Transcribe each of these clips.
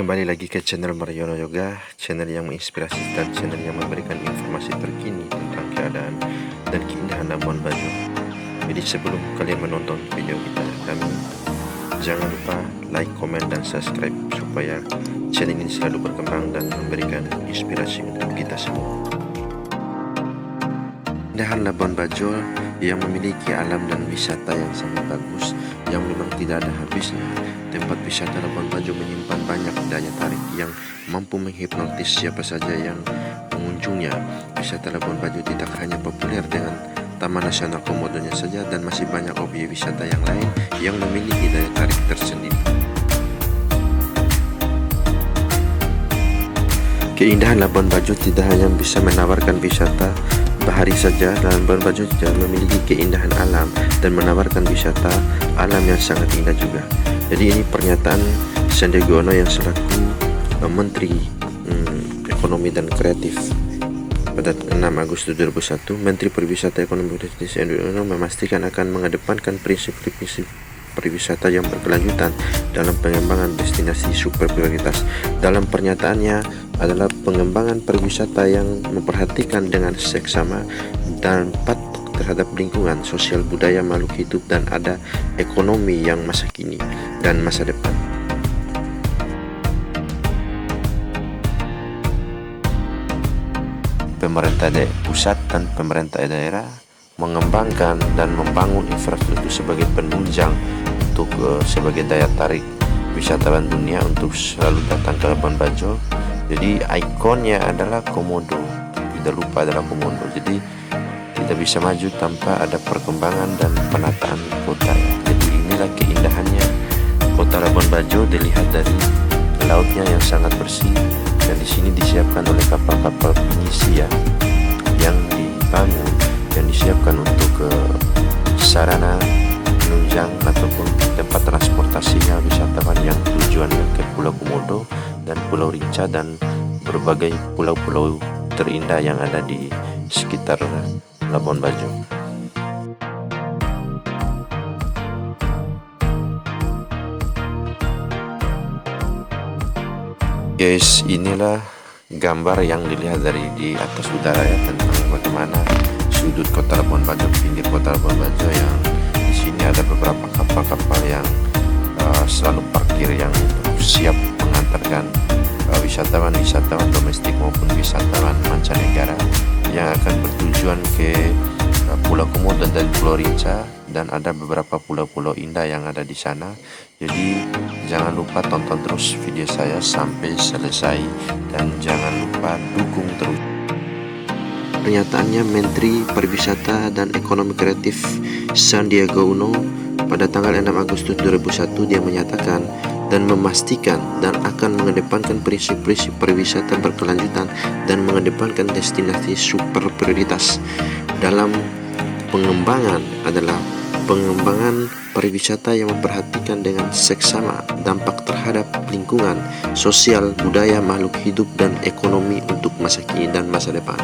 Kembali lagi ke channel Mariono Yoga, channel yang menginspirasi dan channel yang memberikan informasi terkini tentang keadaan dan keindahan Labuan Bajo. Jadi sebelum kalian menonton video kita, jangan lupa like, komen, dan subscribe supaya channel ini selalu berkembang dan memberikan inspirasi untuk kita semua. Keindahan Labuan Bajo yang memiliki alam dan wisata yang sangat bagus, yang memang tidak ada habisnya. Tempat wisata Labuan Bajo menyimpan banyak daya tarik yang mampu menghipnotis siapa saja yang mengunjungnya. Wisata Labuan Bajo tidak hanya populer dengan Taman Nasional Komodonya saja, dan masih banyak objek wisata yang lain yang memiliki daya tarik tersendiri. Keindahan Labuan Bajo tidak hanya bisa menawarkan wisata bahari saja, Labuan Bajo juga memiliki keindahan alam dan menawarkan wisata alam yang sangat indah juga. Jadi ini pernyataan Sandiaga Uno yang selaku Menteri Ekonomi dan Kreatif pada 6 Agustus 2001. Menteri Pariwisata Ekonomi dan Kreatif Sandiaga Uno memastikan akan mengedepankan prinsip-prinsip pariwisata yang berkelanjutan dalam pengembangan destinasi super prioritas. Dalam pernyataannya adalah pengembangan pariwisata yang memperhatikan dengan seksama dampak terhadap lingkungan, sosial, budaya, makhluk hidup, dan ada ekonomi yang masa kini dan masa depan. Pemerintah pusat dan pemerintah daerah mengembangkan dan membangun infrastruktur sebagai penunjang untuk sebagai daya tarik wisatawan dunia untuk selalu datang ke Labuan Bajo. Jadi ikonnya adalah komodo, tidak lupa adalah komodo. Jadi tidak bisa maju tanpa ada perkembangan dan penataan kota. Jadi inilah keindahannya kota Labuan Bajo dilihat dari lautnya yang sangat bersih, dan di sini disiapkan oleh kapal-kapal pengisi yang dibangun dan disiapkan untuk sarana penunjang ataupun tempat transportasinya wisatawan yang tujuannya ke Pulau Komodo dan Pulau Rinca dan berbagai pulau-pulau terindah yang ada di sekitar Labuan Bajo. Guys, inilah gambar yang dilihat dari di atas udara ya, tentang bagaimana sudut kota Labuan Bajo, pinggir kota Labuan Bajo, yang di sini ada beberapa kapal-kapal yang selalu parkir yang siap mengantarkan wisatawan domestik maupun wisatawan mancanegara yang akan bertujuan ke Pulau Komodo dan Pulau Rinca, dan ada beberapa pulau-pulau indah yang ada di sana. Jadi jangan lupa tonton terus video saya sampai selesai dan jangan lupa dukung terus. Pernyataannya Menteri Pariwisata dan Ekonomi Kreatif Sandiaga Uno pada tanggal 6 Agustus 2001, dia menyatakan dan memastikan dan akan mengedepankan prinsip-prinsip pariwisata berkelanjutan dan mengedepankan destinasi super prioritas. Dalam pengembangan adalah pengembangan pariwisata yang memperhatikan dengan seksama dampak terhadap lingkungan, sosial, budaya, makhluk hidup, dan ekonomi untuk masa kini dan masa depan,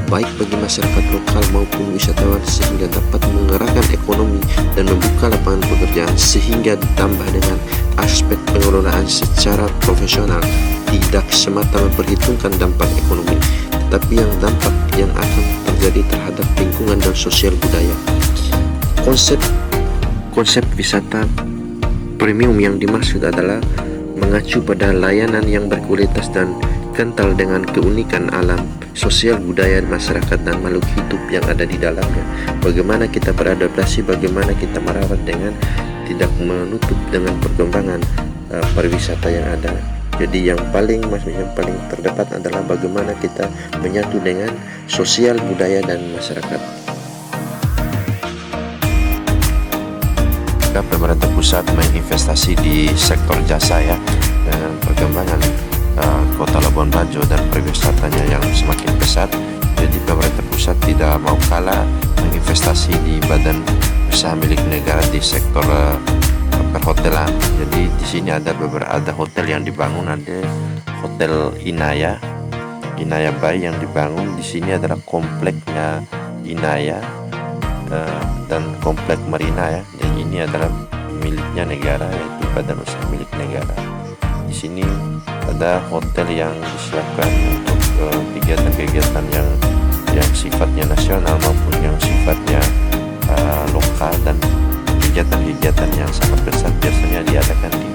baik bagi masyarakat lokal maupun wisatawan, sehingga dapat menggerakkan ekonomi dan membuka lapangan pekerjaan, sehingga ditambah dengan aspek pengelolaan secara profesional, tidak semata memperhitungkan dampak ekonomi, tetapi yang dampak yang akan terjadi terhadap lingkungan dan sosial budaya. Konsep wisata premium yang dimaksud adalah mengacu pada layanan yang berkualitas dan kental dengan keunikan alam, sosial, budaya, masyarakat, dan makhluk hidup yang ada di dalamnya. Bagaimana kita beradaptasi, bagaimana kita merawat dengan tidak menutup dengan perkembangan pariwisata yang ada. Jadi yang paling terdepan adalah bagaimana kita menyatu dengan sosial, budaya, dan masyarakat. Pemerintah pusat menginvestasi di sektor jasa ya, dengan perkembangan kota Labuan Bajo dan pariwisatanya yang semakin pesat. Jadi pemerintah pusat tidak mau kalah menginvestasi di badan usaha milik negara di sektor perhotelan. Jadi di sini ada hotel yang dibangun, ada Hotel Inaya Bay yang dibangun. Di sini adalah kompleknya Inaya dan komplek Marina ya. Dan ini adalah miliknya negara, yaitu badan usaha milik negara. Di sini ada hotel yang disiapkan untuk kegiatan-kegiatan yang sifatnya nasional maupun yang sifatnya lokal, dan kegiatan-kegiatan yang sangat besar biasanya diadakan di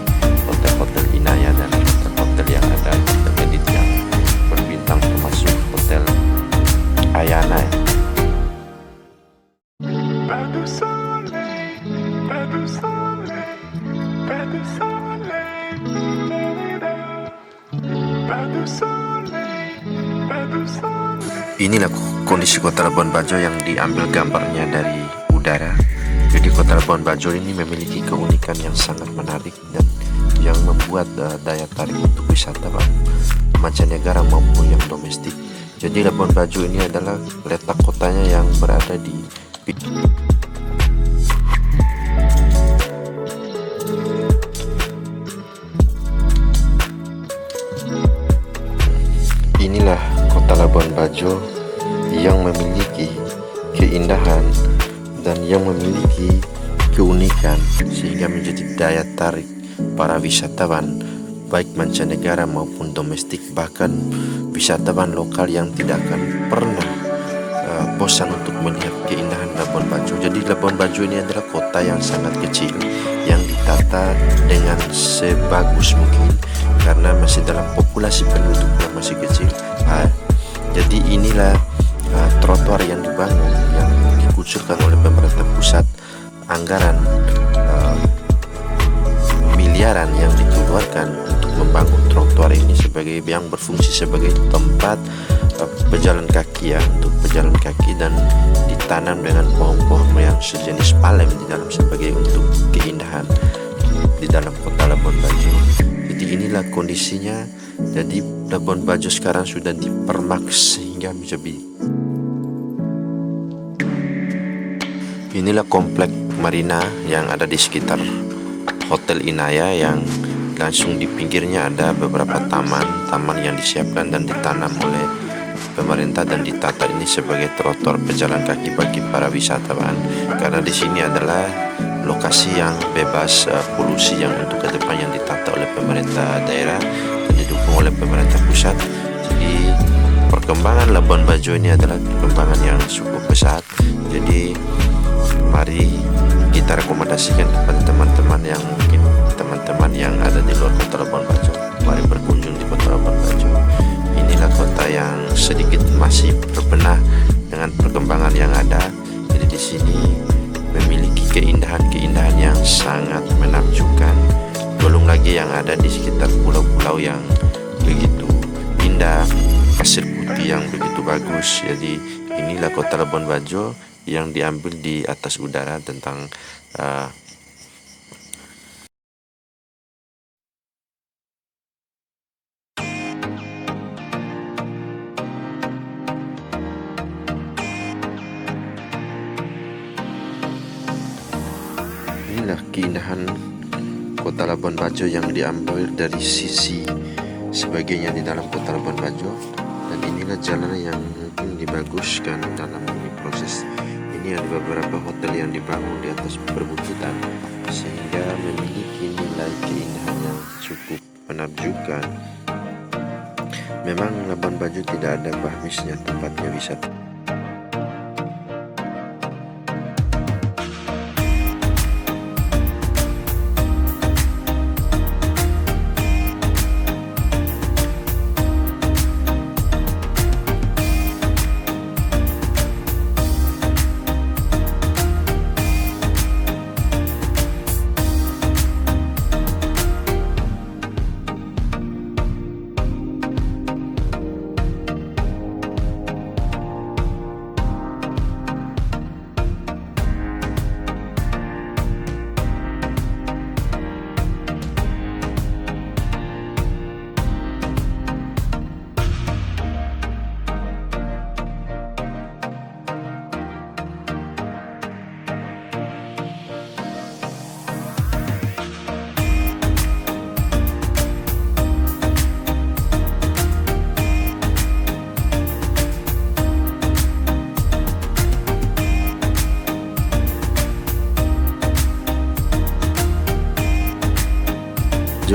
hotel-hotel Inaya dan hotel-hotel yang ada hotel yang berbintang, termasuk hotel Ayana. Inilah kondisi Kota Labuan Bajo yang diambil gambarnya dari udara. Jadi Kota Labuan Bajo ini memiliki keunikan yang sangat menarik dan yang membuat daya tarik untuk wisatawan mancanegara maupun yang domestik. Jadi Labuan Bajo ini adalah letak kotanya yang berada di Inilah Kota Labuan Bajo yang memiliki keindahan dan yang memiliki keunikan sehingga menjadi daya tarik para wisatawan baik mancanegara maupun domestik, bahkan wisatawan lokal yang tidak akan pernah bosan untuk melihat keindahan Labuan Bajo. Jadi Labuan Bajo ini adalah kota yang sangat kecil yang ditata dengan sebagus mungkin karena masih dalam populasi penduduk yang masih kecil. Jadi inilah trotoar yang dibangun, yang dikucurkan oleh pemerintah pusat, anggaran miliaran yang dikeluarkan untuk membangun trotoar ini sebagai yang berfungsi sebagai tempat pejalan kaki, untuk pejalan kaki, dan ditanam dengan pohon-pohon yang sejenis palem di dalam sebagai untuk keindahan di dalam Kota Labuan Bajo. Jadi inilah kondisinya. Jadi Labuan Bajo sekarang sudah dipermaks sehingga menjadi. Inilah komplek marina yang ada di sekitar Hotel Inaya, yang langsung di pinggirnya ada beberapa taman yang disiapkan dan ditanam oleh pemerintah dan ditata ini sebagai trotoar pejalan kaki bagi para wisatawan, karena di sini adalah lokasi yang bebas polusi yang untuk ke depan yang ditata oleh pemerintah daerah dan didukung oleh pemerintah pusat. Jadi perkembangan Labuan Bajo ini adalah perkembangan yang cukup pesat. Jadi mari kita rekomendasikan kepada teman-teman yang mungkin teman-teman yang ada di luar Kota Labuan Bajo, mari berkunjung di Kota Labuan Bajo. Inilah kota yang sedikit masih berbenah dengan perkembangan yang ada. Jadi di sini memiliki keindahan-keindahan yang sangat menakjubkan. Belum lagi yang ada di sekitar pulau-pulau yang begitu indah, pasir putih yang begitu bagus. Jadi inilah Kota Labuan Bajo yang diambil di atas udara tentang inilah keindahan Kota Labuan Bajo yang diambil dari sisi sebagainya di dalam Kota Labuan Bajo. Dan inilah jalan yang mungkin dibaguskan dalam proses ini. Ada beberapa hotel yang dibangun di atas perbukitan sehingga memiliki nilai keindahan yang cukup menakjubkan. Memang Labuan Bajo tidak ada bahmisnya tempatnya wisata.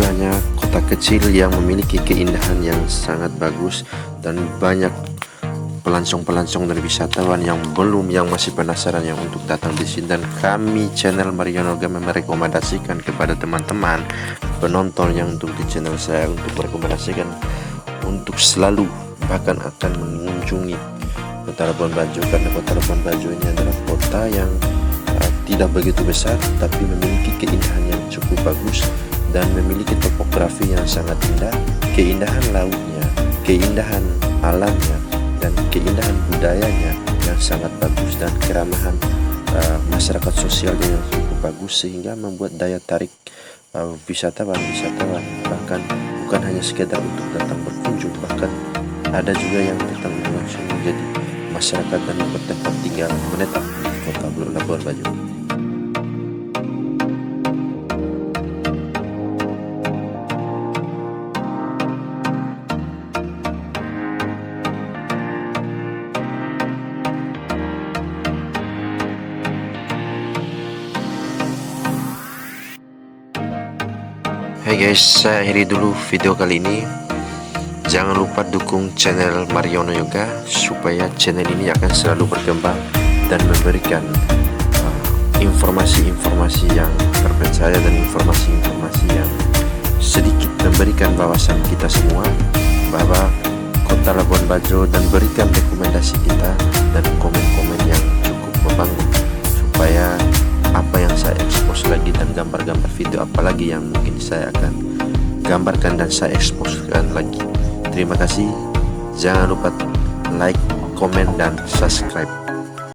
Hanya kota kecil yang memiliki keindahan yang sangat bagus dan banyak pelancong-pelancong dan wisatawan yang masih penasaran yang untuk datang di sini. Dan kami channel Mariono Yoga merekomendasikan kepada teman-teman penonton yang untuk di channel saya untuk merekomendasikan untuk selalu bahkan akan mengunjungi Kota Labuan Bajo, karena Kota Labuan Bajo ini adalah kota yang tidak begitu besar tapi memiliki keindahan yang cukup bagus dan memiliki topografi yang sangat indah, keindahan lautnya, keindahan alamnya, dan keindahan budayanya yang sangat bagus, dan keramahan masyarakat sosialnya yang cukup bagus, sehingga membuat daya tarik wisatawan bahkan bukan hanya sekedar untuk datang berkunjung, bahkan ada juga yang datang langsung menjadi masyarakat dan bertempat tinggal menetap di Kota Labuan Bajo. Hai guys, saya akhiri dulu video kali ini. Jangan lupa dukung channel Mariono Yoga supaya channel ini akan selalu berkembang dan memberikan informasi-informasi yang terpercaya dan informasi-informasi yang sedikit memberikan wawasan kita semua bahwa Kota Labuan Bajo, dan berikan rekomendasi kita dan komen-komen yang cukup membangun supaya apa yang saya expose lagi dan gambar-gambar video apalagi yang mungkin saya akan gambarkan dan saya exposekan lagi. Terima kasih. Jangan lupa like, komen, dan subscribe.